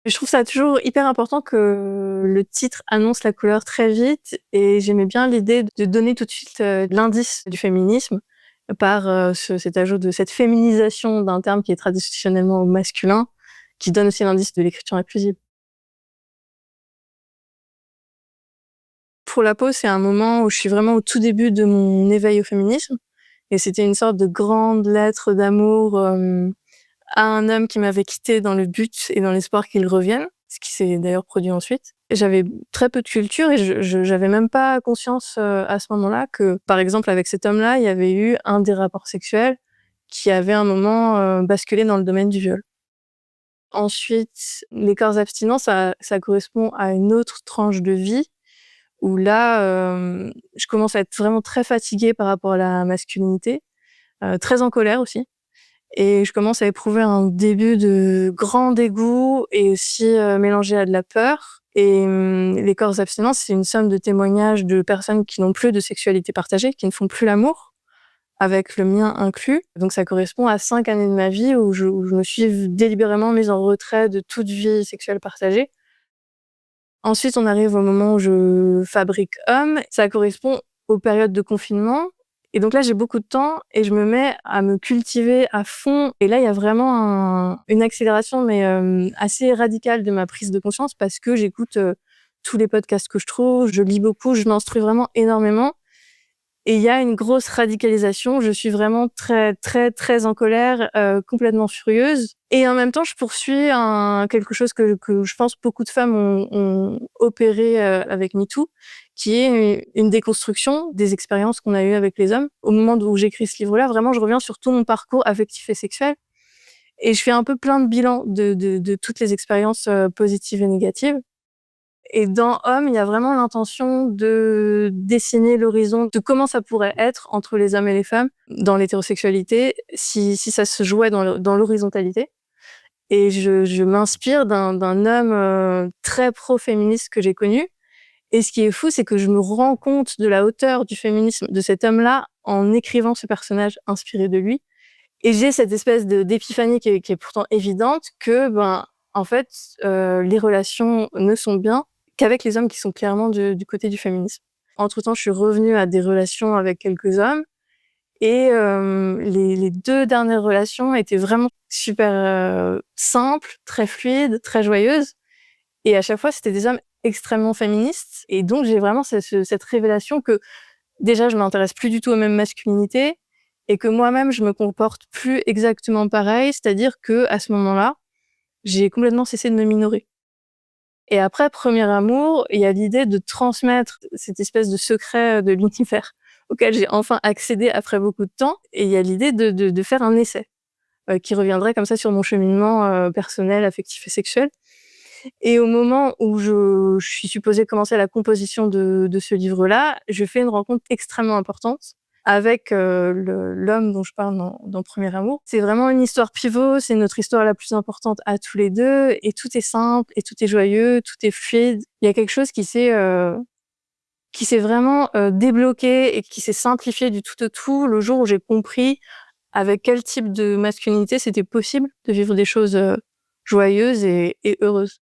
Je trouve ça toujours hyper important que le titre annonce la couleur très vite et j'aimais bien l'idée de donner tout de suite, l'indice du féminisme par, cet ajout de cette féminisation d'un terme qui est traditionnellement masculin, qui donne aussi l'indice de l'écriture inclusive. Pour la peau, c'est un moment où je suis vraiment au tout début de mon éveil au féminisme et c'était une sorte de grande lettre d'amour, à un homme qui m'avait quittée dans le but et dans l'espoir qu'il revienne, ce qui s'est d'ailleurs produit ensuite. J'avais très peu de culture et j'avais même pas conscience, à ce moment-là que, par exemple, avec cet homme-là, il y avait eu un des rapports sexuels qui avait un moment, basculé dans le domaine du viol. Ensuite, les corps abstinents, ça correspond à une autre tranche de vie où là, je commence à être vraiment très fatiguée par rapport à la masculinité, très en colère aussi. Et je commence à éprouver un début de grand dégoût et aussi, mélangé à de la peur et les corps abstinents, c'est une somme de témoignages de personnes qui n'ont plus de sexualité partagée, qui ne font plus l'amour, avec le mien inclus. Donc ça correspond à 5 années de ma vie où je me suis délibérément mise en retrait de toute vie sexuelle partagée. Ensuite, on arrive au moment où je fabrique homme. Ça correspond aux périodes de confinement et donc là, j'ai beaucoup de temps et je me mets à me cultiver à fond et là, il y a vraiment une accélération mais assez radicale de ma prise de conscience parce que j'écoute, tous les podcasts que je trouve, je lis beaucoup, je m'instruis vraiment énormément et il y a une grosse radicalisation. Je suis vraiment très, très, très en colère, complètement furieuse et en même temps, je poursuis quelque chose que je pense beaucoup de femmes ont opéré, avec MeToo, qui est une déconstruction des expériences qu'on a eues avec les hommes. Au moment où j'écris ce livre-là, vraiment, je reviens sur tout mon parcours affectif et sexuel et je fais un peu plein de bilans de toutes les expériences, positives et négatives. Et dans Homme, il y a vraiment l'intention de dessiner l'horizon de comment ça pourrait être entre les hommes et les femmes dans l'hétérosexualité si ça se jouait dans l'horizontalité. Et je m'inspire d'un homme, très pro-féministe que j'ai connu. Et ce qui est fou, c'est que je me rends compte de la hauteur du féminisme de cet homme-là en écrivant ce personnage inspiré de lui. Et j'ai cette espèce d'épiphanie qui est pourtant évidente que, ben, en fait, les relations ne sont bien qu'avec les hommes qui sont clairement du côté du féminisme. Entre-temps, je suis revenue à des relations avec quelques hommes et les 2 dernières relations étaient vraiment super, simples, très fluides, très joyeuses et à chaque fois, c'était des hommes extrêmement féministes et donc j'ai vraiment cette révélation que déjà, je m'intéresse plus du tout aux mêmes masculinités et que moi-même, je me comporte plus exactement pareil. C'est-à-dire qu'à ce moment-là, j'ai complètement cessé de me minorer. Et après Premier amour, il y a l'idée de transmettre cette espèce de secret, de l'univers auquel j'ai enfin accédé après beaucoup de temps et il y a l'idée de faire un essai, qui reviendrait comme ça sur mon cheminement, personnel, affectif et sexuel. Et au moment où je suis supposée commencer la composition de ce livre-là, je fais une rencontre extrêmement importante avec, l'homme dont je parle dans Premier amour. C'est vraiment une histoire pivot, c'est notre histoire la plus importante à tous les 2 et tout est simple et tout est joyeux, tout est fluide. Il y a quelque chose qui s'est vraiment, débloqué et qui s'est simplifié du tout au tout le jour où j'ai compris avec quel type de masculinité c'était possible de vivre des choses, joyeuses et heureuses.